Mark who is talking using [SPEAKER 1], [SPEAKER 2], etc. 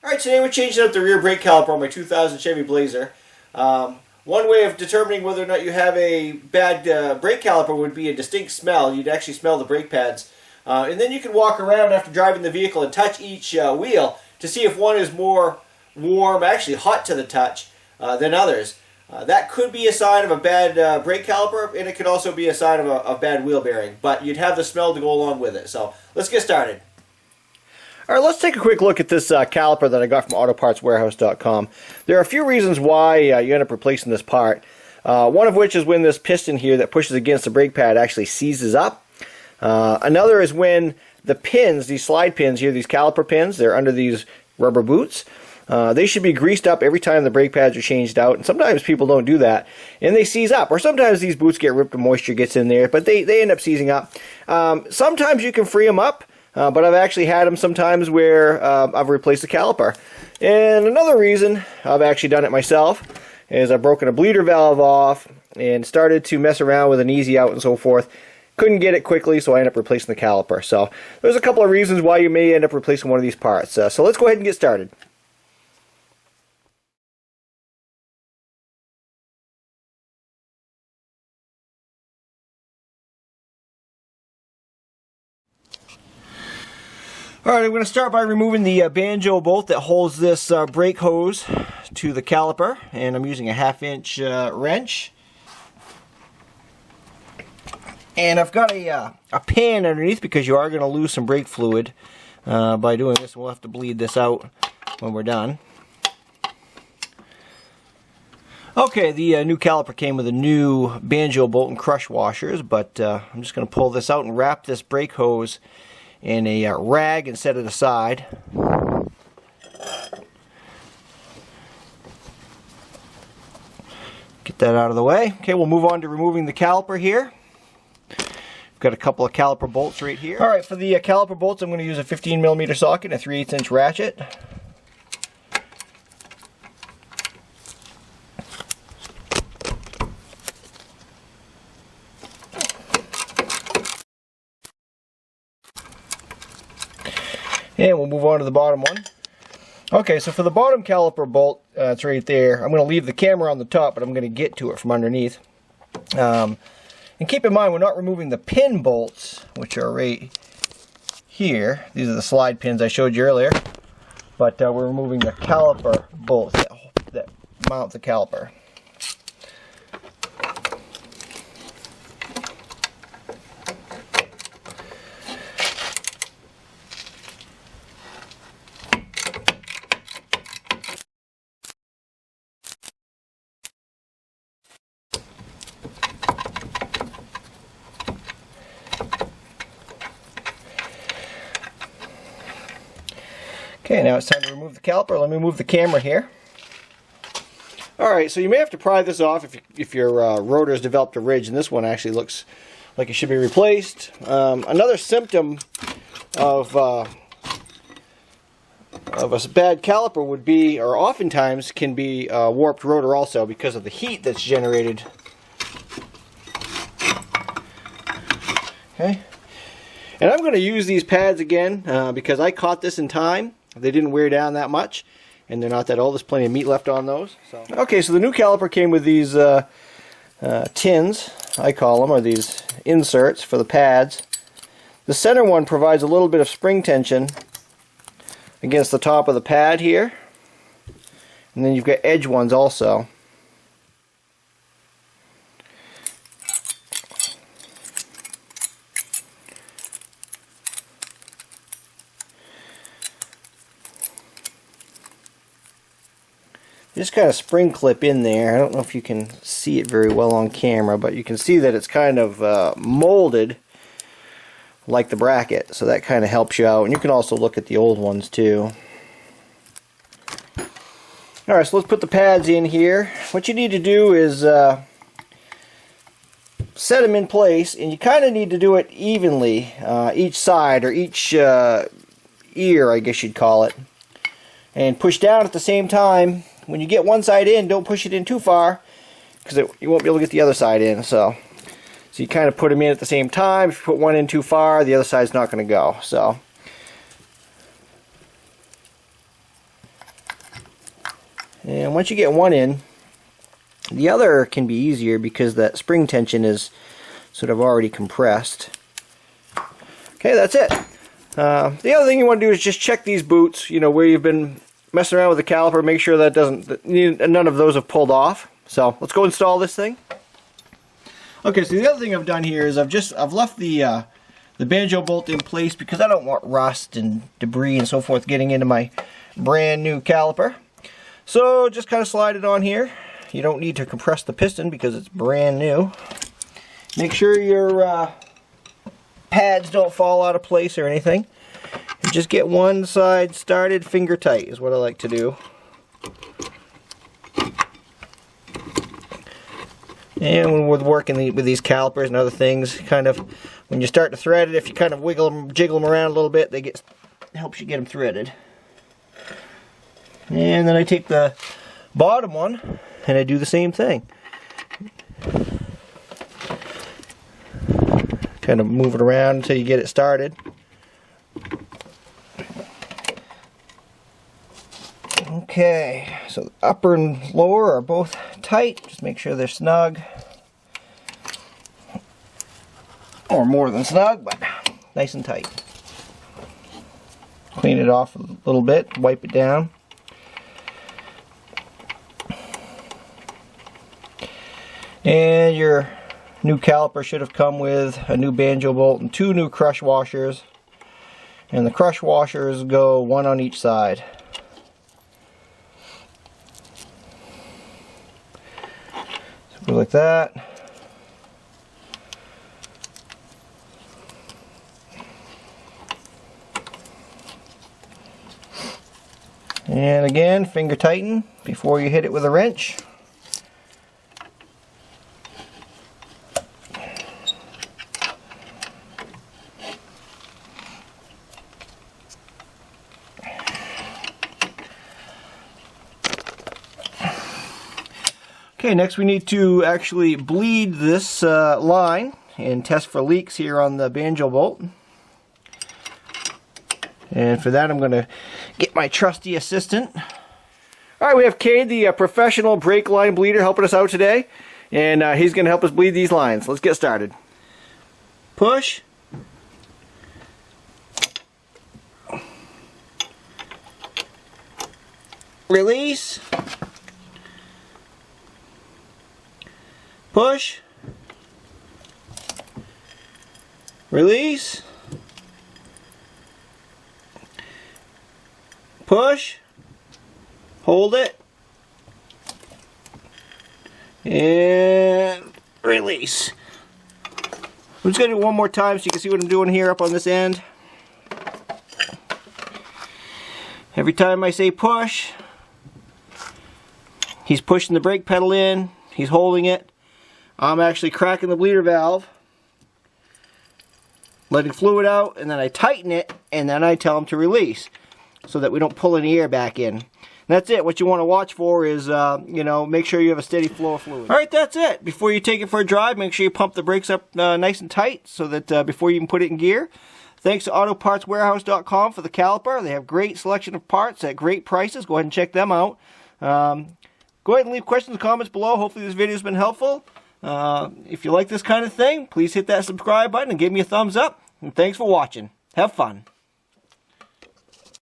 [SPEAKER 1] Alright, today we're changing up the rear brake caliper on my 2000 Chevy Blazer. One way of determining whether or not you have a bad brake caliper would be a distinct smell. You'd actually smell the brake pads. And then you can walk around after driving the vehicle and touch each wheel to see if one is more warm, actually hot to the touch, than others. That could be a sign of a bad brake caliper, and it could also be a sign of a bad wheel bearing. But you'd have the smell to go along with it. So let's get started. Alright, let's take a quick look at this caliper that I got from autopartswarehouse.com. There are a few reasons why you end up replacing this part. One of which is when this piston here that pushes against the brake pad actually seizes up. Another is when the pins, these slide pins here, these caliper pins, they're under these rubber boots. They should be greased up every time the brake pads are changed out, and sometimes people don't do that, and they seize up. Or sometimes these boots get ripped and moisture gets in there, but they end up seizing up. Sometimes you can free them up. But I've actually had them sometimes where I've replaced the caliper. And another reason I've actually done it myself is I've broken a bleeder valve off and started to mess around with an easy out and so forth. Couldn't get it quickly, so I ended up replacing the caliper. So there's a couple of reasons why you may end up replacing one of these parts. So let's go ahead and get started. Alright, I'm going to start by removing the banjo bolt that holds this brake hose to the caliper, and I'm using a 1/2 inch wrench. And I've got a pan underneath because you are going to lose some brake fluid by doing this. We'll have to bleed this out when we're done. Okay, the new caliper came with a new banjo bolt and crush washers, but I'm just going to pull this out and wrap this brake hose in a rag and set it aside. Get that out of the way. Okay, we'll move on to removing the caliper here. We've got a couple of caliper bolts right here. Alright, for the caliper bolts I'm going to use a 15mm socket and a 3/8 inch ratchet. And we'll move on to the bottom one. Okay, so for the bottom caliper bolt, it's right there. I'm going to leave the camera on the top, but I'm going to get to it from underneath. And keep in mind, we're not removing the pin bolts, which are right here. These are the slide pins I showed you earlier. But we're removing the caliper bolts that mount the caliper. Okay, now it's time to remove the caliper. Let me move the camera here. Alright, so you may have to pry this off if your rotor has developed a ridge, and this one actually looks like it should be replaced. Another symptom of a bad caliper would be, or oftentimes can be, a warped rotor also because of the heat that's generated. Okay, and I'm going to use these pads again because I caught this in time. They didn't wear down that much, and they're not that old. There's plenty of meat left on those. So. Okay, so the new caliper came with these tins, I call them, or these inserts for the pads. The center one provides a little bit of spring tension against the top of the pad here, and then you've got edge ones also. Just kind of spring clip in there. I don't know if you can see it very well on camera, but you can see that it's kind of molded like the bracket, so that kind of helps you out. And you can also look at the old ones too. Alright, so let's put the pads in here. What you need to do is set them in place, and you kind of need to do it evenly, each side, or each ear, I guess you'd call it. And push down at the same time. When you get one side in, don't push it in too far, because you won't be able to get the other side in. So you kind of put them in at the same time. If you put one in too far, the other side's not going to go. So And once you get one in, the other can be easier because that spring tension is sort of already compressed. Okay, that's it. The other thing you want to do is just check these boots, you know, where you've been messing around with the caliper, make sure that none of those have pulled off. So let's go install this thing. Okay, so the other thing I've done here is I've left the banjo bolt in place because I don't want rust and debris and so forth getting into my brand new caliper. So just kind of slide it on here. You don't need to compress the piston because it's brand new. Make sure your pads don't fall out of place or anything. And just get one side started finger tight is what I like to do. And when we're working with these calipers and other things, kind of when you start to thread it, if you kind of jiggle them around a little bit, helps you get them threaded. And then I take the bottom one and I do the same thing. Kind of move it around until you get it started. Okay, so the upper and lower are both tight. Just make sure they're snug. Or more than snug, but nice and tight. Clean it off a little bit, wipe it down. And your new caliper should have come with a new banjo bolt and 2 new crush washers. And the crush washers go one on each side. So go like that. And again, finger tighten before you hit it with a wrench. Okay, next we need to actually bleed this line and test for leaks here on the banjo bolt. And for that I'm going to get my trusty assistant. Alright, we have Cade, the professional brake line bleeder, helping us out today. And he's going to help us bleed these lines. Let's get started. Push. Release. Push. Release. Push. Hold it. And release. I'm just going to do it one more time so you can see what I'm doing here up on this end. Every time I say push, he's pushing the brake pedal in, he's holding it. I'm actually cracking the bleeder valve, letting fluid out, and then I tighten it, and then I tell him to release so that we don't pull any air back in. And that's it. What you want to watch for is, you know, make sure you have a steady flow of fluid. Alright, that's it. Before you take it for a drive, make sure you pump the brakes up nice and tight so that before you even put it in gear. Thanks to AutoPartsWarehouse.com for the caliper. They have great selection of parts at great prices. Go ahead and check them out. Go ahead and leave questions and comments below. Hopefully this video has been helpful. If you like this kind of thing, please hit that subscribe button and give me a thumbs up. And thanks for watching. Have fun.